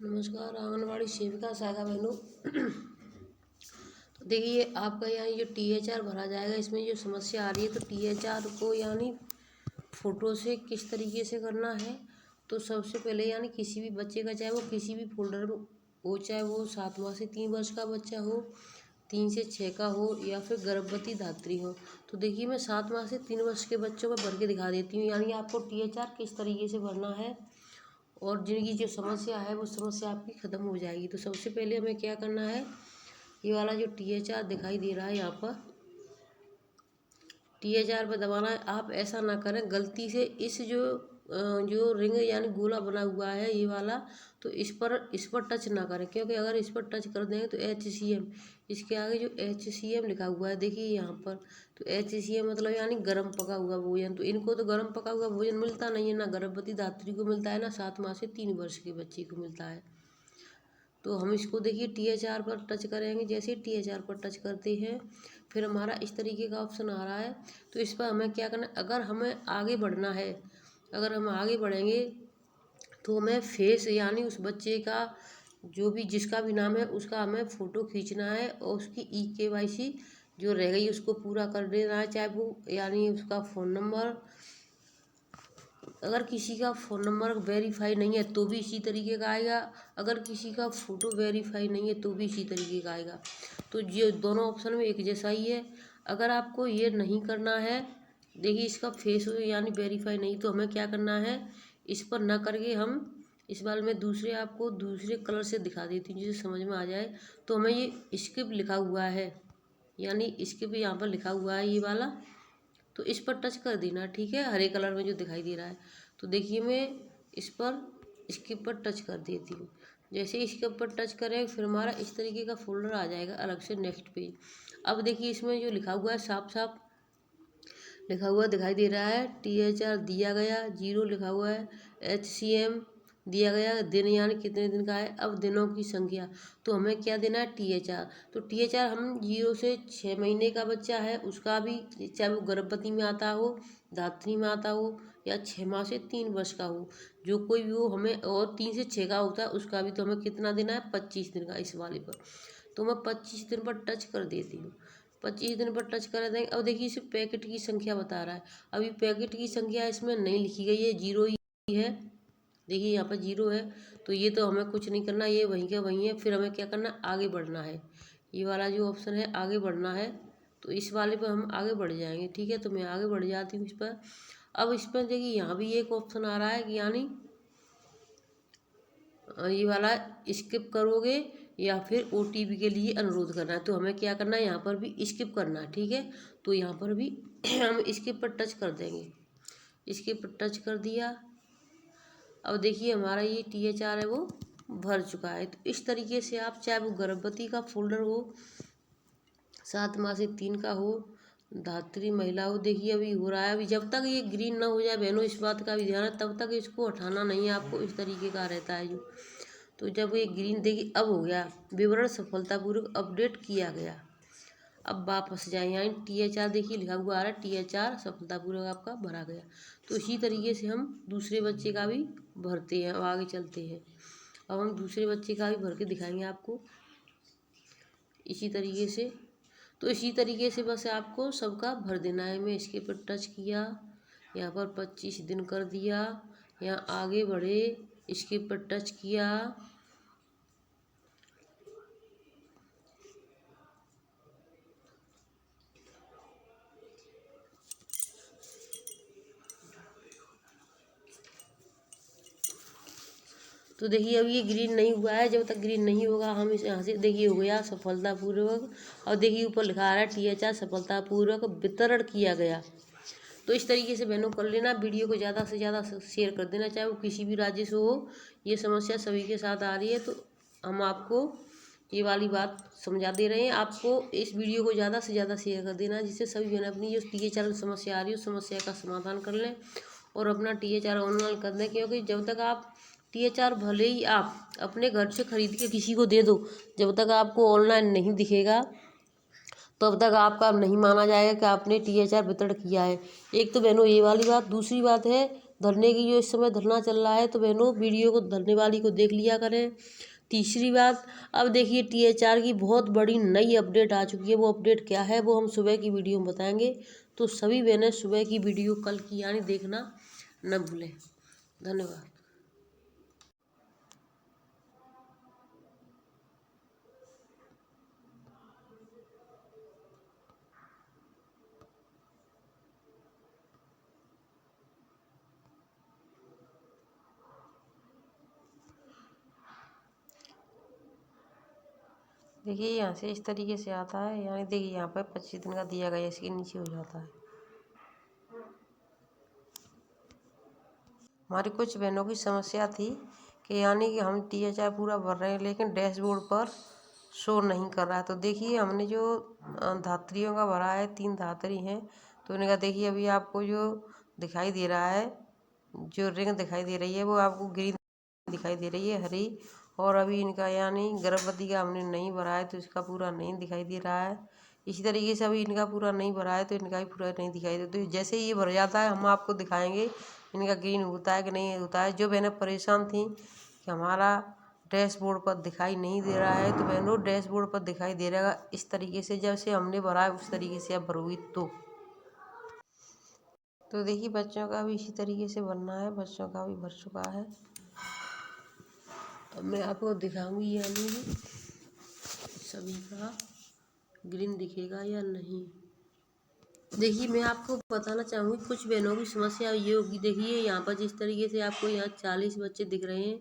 नमस्कार आंगनवाड़ी सेविका शाखा बहनों। तो देखिए आपका यहाँ जो THR भरा जाएगा, इसमें जो समस्या आ रही है तो THR को यानी फ़ोटो से किस तरीके से करना है। तो सबसे पहले यानी किसी भी बच्चे का, चाहे वो किसी भी फोल्डर में हो, चाहे वो 7 माह से 3 वर्ष का बच्चा हो, 3 से 6 का हो या फिर गर्भवती धात्री हो। तो देखिए मैं 7 माह से 3 वर्ष के बच्चों का भर के दिखा देती हूँ, यानी आपको THR किस तरीके से भरना है और जिनकी जो समस्या है वो समस्या आपकी ख़त्म हो जाएगी। तो सबसे पहले हमें क्या करना है, ये वाला जो THR दिखाई दे रहा है यहाँ पर, THR पर दबाना है। आप ऐसा ना करें गलती से इस जो रिंग यानी गोला बना हुआ है ये वाला, तो इस पर टच ना करें, क्योंकि अगर इस पर टच कर देंगे तो HCM, इसके आगे जो HCM लिखा हुआ है देखिए यहाँ पर, तो HCM मतलब यानी गर्म पका हुआ भोजन। तो इनको तो गर्म पका हुआ भोजन मिलता नहीं है, ना गर्भवती धात्री को मिलता है, ना 7 माह से 3 वर्ष के बच्चे को मिलता है। तो हम इसको देखिए THR पर टच करेंगे। जैसे THR पर टच करते हैं फिर हमारा इस तरीके का ऑप्शन आ रहा है। तो इस पर हमें क्या करना है, अगर हमें आगे बढ़ना है, अगर हम आगे बढ़ेंगे तो हमें फेस यानी उस बच्चे का जो भी जिसका भी नाम है उसका हमें फ़ोटो खींचना है और उसकी EKYC जो रह गई उसको पूरा कर देना है। चाहे वो यानी उसका फ़ोन नंबर, अगर किसी का फ़ोन नंबर वेरीफाई नहीं है तो भी इसी तरीके का आएगा, अगर किसी का फ़ोटो वेरीफाई नहीं है तो भी इसी तरीके का आएगा। तो ये दोनों ऑप्शन में एक जैसा ही है। अगर आपको ये नहीं करना है, देखिए इसका फेस यानी वेरीफाई नहीं, तो हमें क्या करना है, इस पर ना करके हम इस बार मैं दूसरे आपको दूसरे कलर से दिखा देती हूँ जिसे समझ में आ जाए। तो हमें ये स्किप लिखा हुआ है, यानी स्किप यहाँ पर लिखा हुआ है ये वाला, तो इस पर टच कर देना, ठीक है, हरे कलर में जो दिखाई दे रहा है। तो देखिए मैं इस पर स्किप पर टच कर देती हूँ। जैसे स्किप पर टच करें फिर हमारा इस तरीके का फोल्डर आ जाएगा अलग से नेक्स्ट पेज। अब देखिए इसमें जो लिखा हुआ है साफ साफ लिखा हुआ दिखाई दे रहा है, THR दिया गया, 0 लिखा हुआ है, HCM दिया गया, दिन यानी कितने दिन का है, अब दिनों की संख्या। तो हमें क्या देना है, THR। तो THR हम 0 से 6 महीने का बच्चा है उसका भी, चाहे वो गर्भवती में आता हो, धात्री में आता हो, या 6 माह से 3 वर्ष का हो, जो कोई भी हो हमें, और 3 से 6 का होता है उसका भी। तो हमें कितना देना है, 25 दिन का इस वाले पर। तो मैं 25 दिन पर टच कर देती हूँ। 25 दिन पर टच कर देंगे। अब देखिए इसे पैकेट की संख्या बता रहा है, अभी पैकेट की संख्या इसमें नहीं लिखी गई है, 0 ही है। देखिए यहाँ पर 0 है, तो ये तो हमें कुछ नहीं करना, ये वहीं का वहीं है। फिर हमें क्या करना, आगे बढ़ना है, ये वाला जो ऑप्शन है आगे बढ़ना है, तो इस वाले पर हम आगे बढ़ जाएंगे, ठीक है। तो मैं आगे बढ़ जाती हूँ इस पर। अब इस पर देखिए यहाँ भी एक ऑप्शन आ रहा है कि यानी ये वाला स्किप करोगे या फिर OTP के लिए अनुरोध करना है। तो हमें क्या करना है, यहाँ पर भी स्किप करना है, ठीक है। तो यहाँ पर भी हम स्किप पर टच कर देंगे, स्किप पर टच कर दिया। अब देखिए हमारा ये THR है वो भर चुका है। तो इस तरीके से आप, चाहे वो गर्भवती का फोल्डर हो, 7 माह से 3 का हो, धात्री महिला हो, देखिए अभी हो रहा है। अभी जब तक ये ग्रीन ना हो जाए बहनों, इस बात का भी ध्यान है, तब तक इसको हटाना नहीं है आपको, इस तरीके का रहता है जो। तो जब ये ग्रीन देखिए अब हो गया, विवरण सफलतापूर्वक अपडेट किया गया। अब वापस जाए, यहाँ THR देखिए लिखा हुआ आ रहा है, THR सफलतापूर्वक आपका भरा गया। तो इसी तरीके से हम दूसरे बच्चे का भी भरते हैं। अब आगे चलते हैं, अब हम दूसरे बच्चे का भी भर के दिखाएंगे आपको इसी तरीके से। तो इसी तरीके से बस आपको सबका भर देना है। मैं इसके पर टच किया, यहाँ पर 25 दिन कर दिया, यहाँ आगे बढ़े, इसके पर टच किया, तो देखिए अब ये ग्रीन नहीं हुआ है। जब तक ग्रीन नहीं होगा हम इस यहाँ से, देखिए हो गया सफलतापूर्वक। और देखिए ऊपर लिखा आ रहा है THR सफलतापूर्वक वितरण किया गया। तो इस तरीके से बहनों कर लेना। वीडियो को ज़्यादा से ज़्यादा शेयर कर देना, चाहे वो किसी भी राज्य से हो। ये समस्या सभी के साथ आ रही है, तो हम आपको ये वाली बात समझा दे रहे हैं। आपको इस वीडियो को ज़्यादा से ज़्यादा शेयर कर देना, जिससे सभी बहन अपनी जो THR समस्या आ रही है उस समस्या का समाधान कर लें और अपना THR ऑनलाइन कर दें। क्योंकि जब तक आप THR भले ही आप अपने घर से खरीद के किसी को दे दो, जब तक आपको ऑनलाइन नहीं दिखेगा तब तक आपका नहीं माना जाएगा कि आपने THR वितरण किया है। एक तो बहनों ये वाली बात। दूसरी बात है धरने की जो इस समय धरना चल रहा है, तो बहनों वीडियो को धरने वाली को देख लिया करें। तीसरी बात, अब देखिए THR की बहुत बड़ी नई अपडेट आ चुकी है। वो अपडेट क्या है वो हम सुबह की वीडियो में बताएंगे। तो सभी बहनें सुबह की वीडियो कल की यानी देखना न भूलें। धन्यवाद। देखिए यहाँ से इस तरीके से आता है, यानी देखिए यहाँ पर 25 दिन का दिया गया, इसके नीचे हो जाता है। हमारी कुछ बहनों की समस्या थी कि यानी कि हम THR पूरा भर रहे हैं लेकिन डैशबोर्ड पर शो नहीं कर रहा है। तो देखिए हमने जो धात्रियों का भरा है, 3 धात्री हैं, तो इनका देखिए अभी आपको जो दिखाई दे रहा है, जो रिंग दिखाई दे रही है वो आपको ग्रीन दिखाई दे रही है, हरी। और अभी इनका यानी गर्भवती का हमने नहीं भरा है, तो इसका पूरा नहीं दिखाई दे रहा है। इसी तरीके से अभी इनका पूरा नहीं भरा है, तो इनका भी पूरा नहीं दिखाई देता। तो जैसे ही ये भर जाता है हम आपको दिखाएंगे इनका ग्रीन होता है कि नहीं होता है। जो बहनें परेशान थी कि हमारा डैशबोर्ड पर दिखाई नहीं दे रहा है, तो बहनों डैशबोर्ड पर दिखाई दे रहेगा इस तरीके से, जैसे हमने भरा है उस तरीके से आप भरोगी तो देखिए बच्चों का भी इसी तरीके से भरना है। बच्चों का भी भर चुका है। अब मैं आपको दिखाऊंगी यानी सभी का ग्रीन दिखेगा या नहीं। देखिए मैं आपको बताना चाहूँगी, कुछ बहनों की समस्या ये होगी। देखिए यहाँ पर जिस तरीके से आपको यहाँ 40 बच्चे दिख रहे हैं,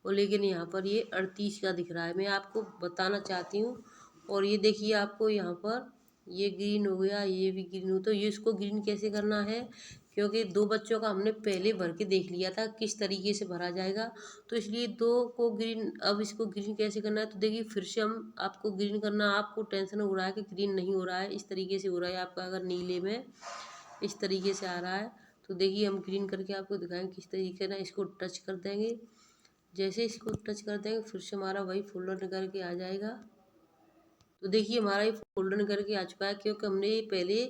और लेकिन यहाँ पर ये 38 का दिख रहा है। मैं आपको बताना चाहती हूँ। और ये देखिए आपको यहाँ पर ये ग्रीन हो गया, ये भी ग्रीन हो। तो ये इसको ग्रीन कैसे करना है, क्योंकि 2 बच्चों का हमने पहले भर के देख लिया था किस तरीके से भरा जाएगा, तो इसलिए 2 को ग्रीन, अब इसको ग्रीन कैसे करना है। तो देखिए फिर से हम आपको ग्रीन करना, आपको टेंशन हो रहा है कि ग्रीन नहीं हो रहा है, इस तरीके से हो रहा है आपका, अगर नीले में इस तरीके से आ रहा है, तो देखिए हम ग्रीन करके आपको दिखाएंगे किस तरीके ना। इसको टच कर देंगे, जैसे इसको टच कर देंगे फिर से हमारा वही फोल्डर निकल के आ जाएगा। तो देखिए हमारा ये फोल्डर निकल के आ चुका है, क्योंकि हमने ये पहले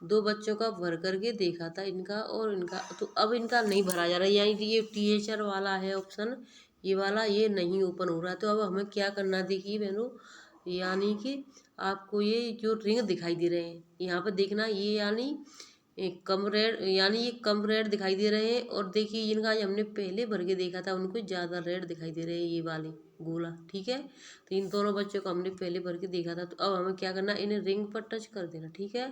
2 बच्चों का भर करके देखा था, इनका और इनका। तो अब इनका नहीं भरा जा रहा है, यानी कि ये THR वाला है ऑप्शन, ये वाला ये नहीं ओपन हो रहा है। तो अब हमें क्या करना है, देखिए बहनों, यानी कि आपको ये जो रिंग दिखाई दे रहे हैं यहाँ पर देखना, ये यानी कम रेड, यानी ये कम रेड दिखाई दे रहे हैं। और देखिए इनका हमने पहले भर के देखा था, उनको ज़्यादा रेड दिखाई दे रहे हैं ये वाले गोला, ठीक है। तो इन दोनों बच्चों को हमने पहले भर के देखा था। तो अब हमें क्या करना, इन्हें रिंग पर टच कर देना, ठीक है।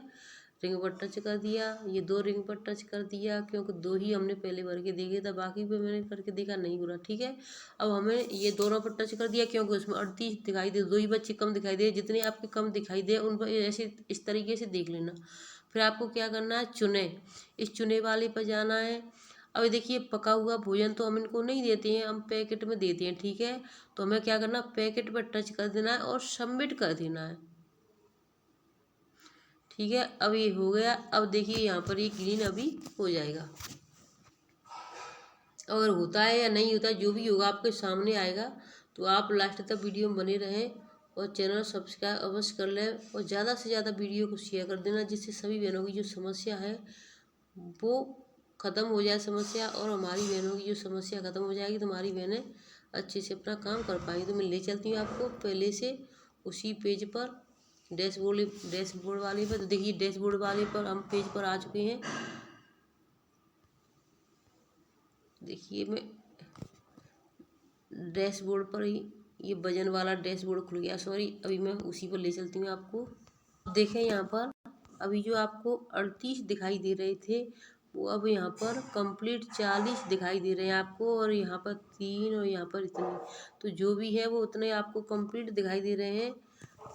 रिंग पर टच कर दिया, ये 2 रिंग पर टच कर दिया, क्योंकि 2 ही हमने पहले भर के देखे था, बाकी पे मैंने करके देखा नहीं बुरा, ठीक है। अब हमें ये दोनों पर टच कर दिया, क्योंकि उसमें 38 दिखाई दे, 2 ही बच्चे कम दिखाई दे। जितने आपके कम दिखाई दे उन पर ऐसे इस तरीके से देख लेना। फिर आपको क्या करना है, चुने, इस चुने वाले पर जाना है। अब देखिए पका हुआ भोजन तो हम इनको नहीं देते हैं, हम पैकेट में देते हैं, ठीक है। तो हमें क्या करना, पैकेट पर टच कर देना है और सबमिट कर देना है, ठीक है। अब ये हो गया। अब देखिए यहाँ पर ये ग्रीन अभी हो जाएगा। अगर होता है या नहीं होता है, जो भी होगा आपके सामने आएगा। तो आप लास्ट तक वीडियो में बने रहें और चैनल सब्सक्राइब अवश्य कर लें, और ज़्यादा से ज़्यादा वीडियो को शेयर कर देना, जिससे सभी बहनों की जो समस्या है वो ख़त्म हो जाए समस्या, और हमारी बहनों की जो समस्या ख़त्म हो जाएगी तो हमारी बहनें अच्छे से अपना काम कर पाएंगी। तो मैं ले चलती हूँ आपको पहले से उसी पेज पर, डैशबोर्ड वाले पर। तो देखिए डैशबोर्ड वाले पर हम पेज पर आ चुके हैं। देखिए मैं डैशबोर्ड पर ही, ये वजन वाला डैशबोर्ड खुल गया, सॉरी। अभी मैं उसी पर ले चलती हूँ आपको। देखें यहाँ पर अभी जो आपको 38 दिखाई दे रहे थे, वो अब यहाँ पर कंप्लीट 40 दिखाई दे रहे हैं आपको, और यहाँ पर 3 और यहाँ पर इतने। तो जो भी है वो उतने आपको कंप्लीट दिखाई दे रहे हैं।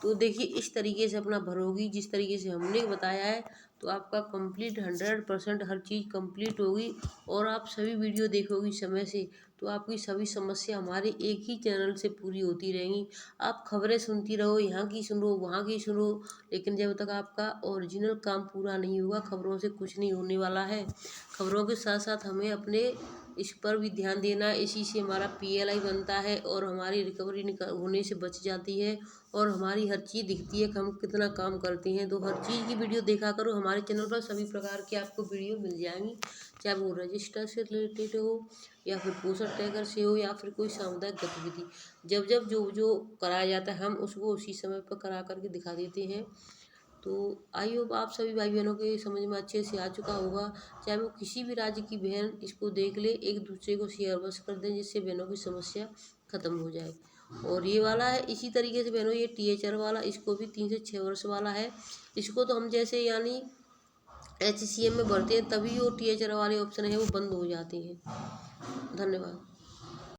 तो देखिए इस तरीके से अपना भरोगी जिस तरीके से हमने बताया है, तो आपका कंप्लीट 100% हर चीज़ कंप्लीट होगी। और आप सभी वीडियो देखोगी समय से, तो आपकी सभी समस्या हमारे एक ही चैनल से पूरी होती रहेंगी। आप खबरें सुनती रहो, यहाँ की सुनो वहाँ की सुनो, लेकिन जब तक आपका ओरिजिनल काम पूरा नहीं होगा, खबरों से कुछ नहीं होने वाला है। खबरों के साथ साथ हमें अपने इस पर भी ध्यान देना। इसी से हमारा PLI बनता है और हमारी रिकवरी होने से बच जाती है और हमारी हर चीज़ दिखती है कि हम कितना काम करते हैं। तो हर चीज़ की वीडियो देखा करो, हमारे चैनल पर सभी प्रकार की आपको वीडियो मिल जाएंगी, चाहे वो रजिस्टर से रिलेटेड हो या फिर पोषण टैगर से हो या फिर कोई सामुदायिक गतिविधि। जब जब जो जो कराया जाता है हम उसको उसी समय पर करा करके दिखा देते हैं। तो आई होप आप सभी भाई बहनों के समझ में अच्छे से आ चुका होगा। चाहे वो किसी भी राज्य की बहन इसको देख ले, एक दूसरे को शेयर बस कर दें जिससे बहनों की समस्या खत्म हो जाए। और ये वाला है इसी तरीके से बहनों, ये THR वाला, इसको भी 3 से 6 वर्ष वाला है। इसको तो हम जैसे यानी HCM में भरते हैं तभी वो THR वाले ऑप्शन है वो बंद हो जाते हैं। धन्यवाद।